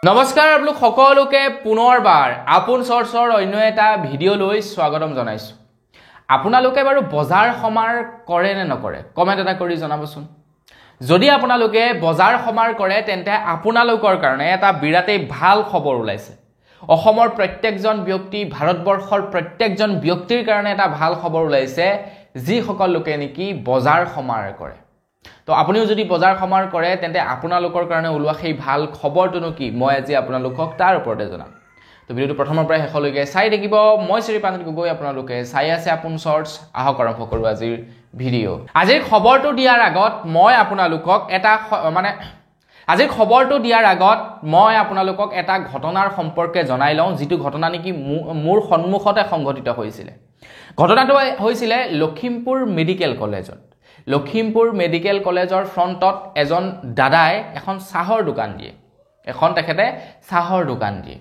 নমস্কাৰ আপোনালোক সকলোকে পুনৰবাৰ আপোন চৰ্চৰ অন্য এটা ভিডিঅ' লৈ স্বাগতম জনাইছো। আপোনালোকে বাৰু বজাৰ সমাৰ কৰে নে নকৰে কমেন্ট এটা কৰি জনাবচোন। যদি আপোনালোকে বজাৰ সমাৰ কৰে তেন্তে আপোনালোকৰ কাৰণে এটা বিৰাটেই ভাল খবৰ ওলাইছে। অসমৰ প্ৰত্যেকজন ব্যক্তি ভাৰতবৰ্ষৰ প্ৰত্যেকজন ব্যক্তিৰ কাৰণে এটা ভাল খবৰ ওলাইছে যি সকল লোকে নেকি বজাৰ সমাৰ কৰে। তো আপুনিও যদি বজাৰ সমাৰ কৰে তেন্তে আপোনালোকৰ কাৰণে ওলোৱা সেই ভাল খবৰটোনো কি মই আজি আপোনালোকক তাৰ ওপৰতে জনাম। তো ভিডিঅ'টো প্ৰথমৰ পৰা শেষলৈকে চাই থাকিব। মই শ্ৰীপান্ত গগৈ, আপোনালোকে চাই আছে আপোন চৰ্চ। আহক আৰম্ভ কৰোঁ আজিৰ ভিডিঅ'। আজিৰ খবৰটো দিয়াৰ আগত মই আপোনালোকক এটা ঘটনাৰ সম্পৰ্কে জনাই লওঁ, যিটো ঘটনা নেকি মোৰ সন্মুখতে সংঘটিত হৈছিলে। ঘটনাটো হৈছিলে লখিমপুৰ মেডিকেল কলেজত। লখিমপুৰ মেডিকেল কলেজৰ ফ্ৰণ্টত এজন দাদাই এখন চাহৰ দোকান দিয়ে। তেখেতে চাহৰ দোকান দিয়ে।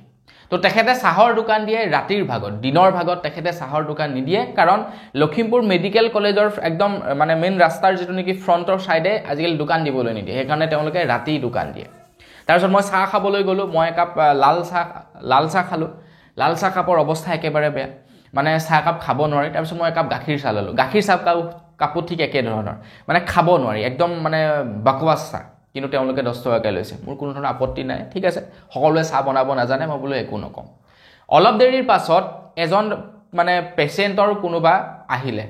তো তেখেতে চাহৰ দোকান দিয়ে ৰাতিৰ ভাগত, দিনৰ ভাগত তেখেতে চাহৰ দোকান নিদিয়ে, কাৰণ লখিমপুৰ মেডিকেল কলেজৰ একদম মেইন ৰাস্তাৰ যিটো নেকি ফ্ৰণ্টৰ ছাইডে আজিকালি দোকান দিবলৈ নিদিয়ে, সেইকাৰণে তেওঁলোকে ৰাতি দোকান দিয়ে। তাৰপিছত মই চাহ খাবলৈ গ'লোঁ। মই একাপ লাল চাহ খালোঁ। লাল চাহ কাপৰ অৱস্থা একেবাৰে বেয়া, চাহ কাপ খাব নোৱাৰি। তাৰপিছত মই একাপ গাখীৰ চাহ ল'লোঁ। গাখীৰ চাহ কাপো ঠিক একে ধৰণৰ, খাব নোৱাৰি, একদম বাকৱাছ চাহ। কিন্তু তেওঁলোকে 10 টকাকৈ লৈছে। মোৰ কোনো ধৰণৰ আপত্তি নাই, ঠিক আছে, সকলোৱে চাহ বনাব নাজানে, মই বোলো একো নকওঁ। অলপ দেৰিৰ পাছত এজন পেচেণ্টৰ কোনোবা আহিলে,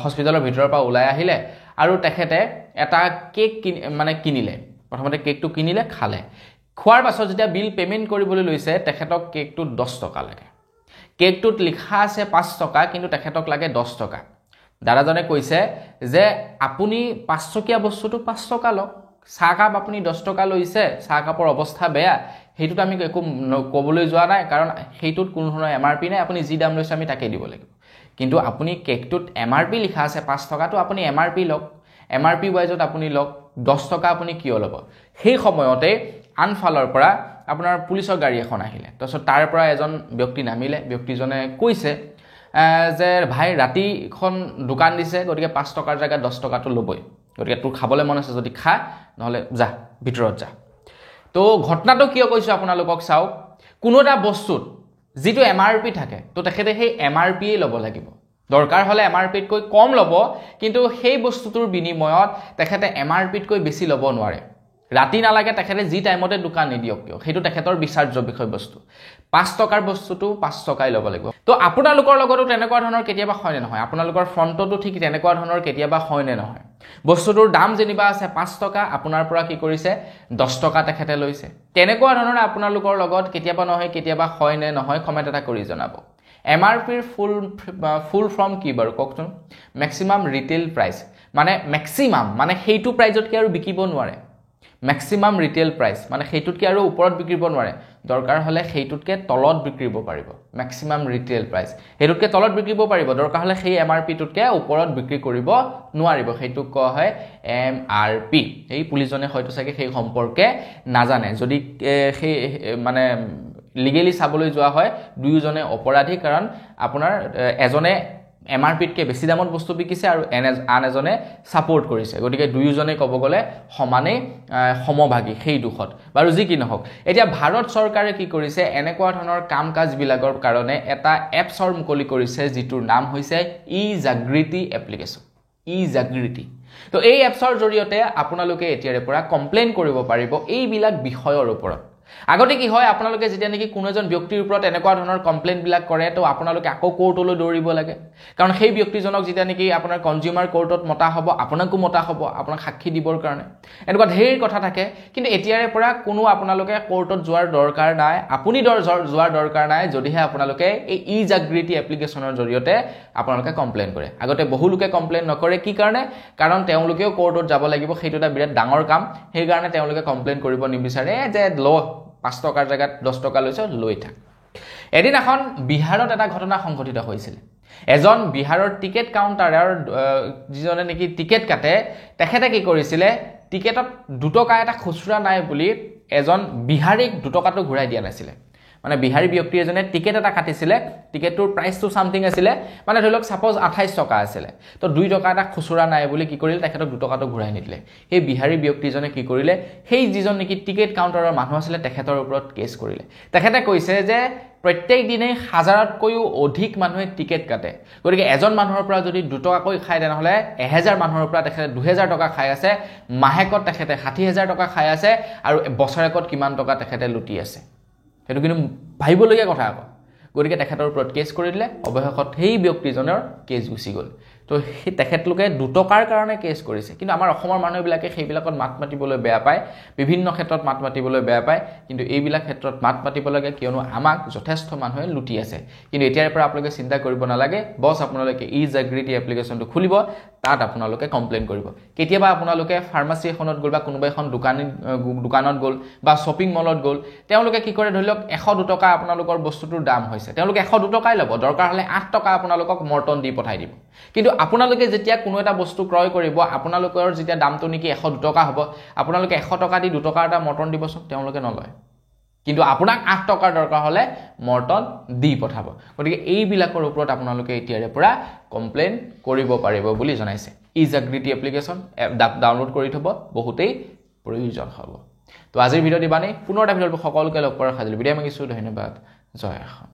হস্পিটেলৰ ভিতৰৰ পৰা ওলাই আহিলে আৰু তেখেতে এটা কেক কিনিলে। প্ৰথমতে কেকটো কিনিলে, খালে। খোৱাৰ পাছত যেতিয়া বিল পে'মেণ্ট কৰিবলৈ লৈছে তেখেতক কেকটোত 10 টকা লাগে। কেকটোত লিখা আছে 5 টকা, কিন্তু তেখেতক লাগে 10 টকা। দাদাজনে কৈছে যে আপুনি 5 টকীয়া বস্তুটো 5 টকা লওক, চাহকাপ আপুনি 10 টকা লৈছে, চাহকাপৰ অৱস্থা বেয়া, সেইটোত আমি একো ক'বলৈ যোৱা নাই, কাৰণ সেইটোত কোনো ধৰণৰ MRP নাই, আপুনি যি দাম লৈছে আমি তাকেই দিব লাগিব। কিন্তু আপুনি কেকটোত MRP লিখা আছে 5 টকাটো, আপুনি MRP লওক, MRP ৱাইজত আপুনি লওক, 10 টকা আপুনি কিয় ল'ব? সেই সময়তে আনফালৰ পৰা আপোনাৰ পুলিচৰ গাড়ী এখন আহিলে। তাৰপিছত তাৰ পৰা এজন ব্যক্তি নামিলে। ব্যক্তিজনে কৈছে যে ভাই ৰাতিখন দোকান দিছে, গতিকে 5 টকাৰ জেগাত 10 টকাটো ল'বই, গতিকে তোৰ খাবলৈ মন আছে যদি খা, নহ'লে যা, ভিতৰত যা। তো ঘটনাটো কিয় কৈছোঁ আপোনালোকক চাওক। কোনো এটা বস্তুত যিটো MRP থাকে, তো তেখেতে সেই MRPয়ে ল'ব লাগিব। দৰকাৰ হ'লে MRPতকৈ কম ল'ব, কিন্তু সেই বস্তুটোৰ বিনিময়ত তেখেতে MRPতকৈ বেছি ল'ব নোৱাৰে। ৰাতি নালাগে তেখেতে যি টাইমতে দোকান নিদিয়ক কিয়, সেইটো তেখেতৰ বিচাৰ্য বিষয়বস্তু। 5 টকাৰ বস্তুটো 5 টকাই ল'ব লাগিব। তো আপোনালোকৰ লগতো তেনেকুৱা ধৰণৰ কেতিয়াবা হয় নে নহয়? আপোনালোকৰ ফ্ৰণ্টতো ঠিক তেনেকুৱা ধৰণৰ কেতিয়াবা হয় নে নহয়? বস্তুটোৰ দাম যেনিবা আছে 5 টকা, আপোনাৰ পৰা কি কৰিছে 10 টকা তেখেতে লৈছে। তেনেকুৱা ধৰণৰ আপোনালোকৰ লগত কেতিয়াবা নহয় কেতিয়াবা হয় নে নহয় কমেণ্ট এটা কৰি জনাব। MRPৰ ফুল ফৰ্ম কি বাৰু কওকচোন? মেক্সিমাম ৰিটেইল প্ৰাইচ, মেক্সিমাম সেইটো প্ৰাইজতকৈ আৰু বিকিব নোৱাৰে। মেক্সিমাম ৰিটেইল প্ৰাইচ সেইটোতকৈ আৰু ওপৰত বিক্ৰীব নোৱাৰে, দৰকাৰ হ'লে সেইটোতকৈ তলত বিক্ৰীব পাৰিব। মেক্সিমাম ৰিটেইল প্ৰাইচ, সেইটোতকৈ তলত বিক্ৰীব পাৰিব, দৰকাৰ হ'লে সেই MRPটোতকৈ ওপৰত বিক্ৰী কৰিব নোৱাৰিব। সেইটোক কোৱা হয় MRP। এই পুলিচজনে হয়তো চাগে সেই সম্পৰ্কে নাজানে। যদি সেই লিগেলি চাবলৈ যোৱা হয় দুয়োজনে অপৰাধী, কাৰণ আপোনাৰ এজনে MRPতকৈ বেছি দামত বস্তু বিকিছে আৰু আন এজনে ছাপোৰ্ট কৰিছে, গতিকে দুয়োজনে ক'ব গ'লে সমানেই সমভাগী সেই দুখত। বাৰু যি কি নহওক, এতিয়া ভাৰত চৰকাৰে কি কৰিছে, এনেকুৱা ধৰণৰ কাম কাজবিলাকৰ কাৰণে এটা এপছৰ মুকলি কৰিছে, যিটোৰ নাম হৈছে ই-জাগৃতি এপ্লিকেশ্যন। ই-জাগৃতি। তো এই এপছৰ জৰিয়তে আপোনালোকে এতিয়াৰে পৰা কমপ্লেইন কৰিব পাৰিব এইবিলাক বিষয়ৰ ওপৰত। আগতে কি হয়, আপোনালোকে যেতিয়া নেকি কোনো এজন ব্যক্তিৰ ওপৰত এনেকুৱা ধৰণৰ কমপ্লেইনবিলাক কৰে, তো আপোনালোকে আকৌ কোৰ্টলৈ দৌৰিব লাগে, কাৰণ সেই ব্যক্তিজনক যেতিয়া নেকি আপোনাৰ কনজিউমাৰ কোৰ্টত মতা হ'ব, আপোনাকো মতা হ'ব আপোনাক সাক্ষী দিবৰ কাৰণে। এনেকুৱা ঢেৰ কথা থাকে, কিন্তু এতিয়াৰে পৰা কোনো আপোনালোকে কোৰ্টত যোৱাৰ দৰকাৰ নাই, আপুনি যোৱাৰ দৰকাৰ নাই, যদিহে আপোনালোকে এই ই-জাগৃতি এপ্লিকেশ্যনৰ জৰিয়তে আপোনালোকে কমপ্লেইন কৰে। আগতে বহু লোকে কমপ্লেইন নকৰে, কি কাৰণে? কাৰণ তেওঁলোকেও কোৰ্টত যাব লাগিব, সেইটো এটা বিৰাট ডাঙৰ কাম, সেইকাৰণে তেওঁলোকে কমপ্লেইন কৰিব নিবিচাৰে যে 5 টকাৰ জেগাত 10 টকা লৈছে, লৈ থাক। এদিনাখন বিহাৰত এটা ঘটনা সংঘটিত হৈছিল। এজন বিহাৰৰ টিকেট কাউণ্টাৰৰ যিজনে নেকি টিকেট কাটে, তেখেতে কি কৰিছিলে, টিকেটত 2 টকা এটা খুচুৰা নাই বুলি এজন বিহাৰীক 2 টকাটো ঘূৰাই দিয়া নাছিলে। মানে বিহাৰী ব্যক্তি এজনে টিকেট এটা কাটিছিলে টিকেটটোৰ প্ৰাইচটো সামথিং আছিলে মানে ধৰি লওক সাপোজ 28 টকা আছিলে তো 2 টকা এটা খুচুৰা নাই বুলি কি কৰিলে তেখেতক 2 টকাটো ঘূৰাই নিদিলে সেই বিহাৰী ব্যক্তিজনে কি কৰিলে সেই যিজন নেকি টিকেট কাউণ্টাৰৰ মানুহ আছিলে তেখেতৰ ওপৰত কেছ কৰিলে তেখেতে কৈছে যে প্ৰত্যেক দিনে হাজাৰতকৈও অধিক মানুহে টিকেট কাটে গতিকে এজন মানুহৰ পৰা যদি 2 টকাকৈ খায় তেনেহলে 1000 মানুহৰ পৰা তেখেতে 2000 টকা খাই আছে মাহেকত তেখেতে 60000 টকা খাই আছে আৰু বছৰেকত কিমান টকা তেখেতে লুটি আছে সেইটো কিন্তু ভাবিবলগীয়া কথা আকৌ গতিকে তেখেতৰ ওপৰত কেছ কৰি দিলে অৱশেষত সেই ব্যক্তিজনৰ কেছ গুচি গ'ল তো সেই তেখেতলোকে 2 টকাৰ কাৰণে কেছ কৰিছে কিন্তু আমাৰ অসমৰ মানুহবিলাকে সেইবিলাকত মাত মাতিবলৈ বেয়া পায় বিভিন্ন ক্ষেত্ৰত মাত মাতিবলৈ বেয়া পায় কিন্তু এইবিলাক ক্ষেত্ৰত মাত মাতিব লাগে কিয়নো আমাক যথেষ্ট মানুহে লুটি আছে কিন্তু এতিয়াৰ পৰা আপোনালোকে চিন্তা কৰিব নালাগে বস আপোনালোকে ইজাগ্ৰিটি এপ্লিকেশ্যনটো খুলিব তাত আপোনালোকে কমপ্লেইন কৰিব কেতিয়াবা আপোনালোকে ফাৰ্মাসী এখনত গ'ল বা কোনোবা এখন দোকানত গ'ল বা শ্বপিং মলত গ'ল তেওঁলোকে কি কৰে ধৰি লওক 102 টকা আপোনালোকৰ বস্তুটোৰ দাম হৈছে তেওঁলোকে 102 টকাই ল'ব দৰকাৰ হ'লে 8 টকা আপোনালোকক মৰ্টন দি পঠাই দিব কিন্তু আপোনালোকে যেতিয়া কোনো এটা বস্তু ক্ৰয় কৰিব আপোনালোকৰ যেতিয়া দামটো নেকি 102 টকা হ'ব আপোনালোকে 100 টকা দি 2 টকা এটা মৰ্টন দিবচোন তেওঁলোকে নলয় কিন্তু আপোনাক 8 টকাৰ দৰকাৰ হ'লে মৰ্টন দি পঠাব গতিকে এইবিলাকৰ ওপৰত আপোনালোকে এতিয়াৰে পৰা কমপ্লেইন কৰিব পাৰিব বুলি জনাইছে ইজাগ্ৰিটি এপ্লিকেশ্যন ডাউনলোড কৰি থব বহুতেই প্ৰয়োজন হ'ব তো আজিৰ ভিডিঅ'টি বানে পুনৰ এটা ভিডিঅ'ত সকলোকে লগ কৰাৰ সাজিলো ভিডিঅ' মাগিছো ধন্যবাদ জয় আসন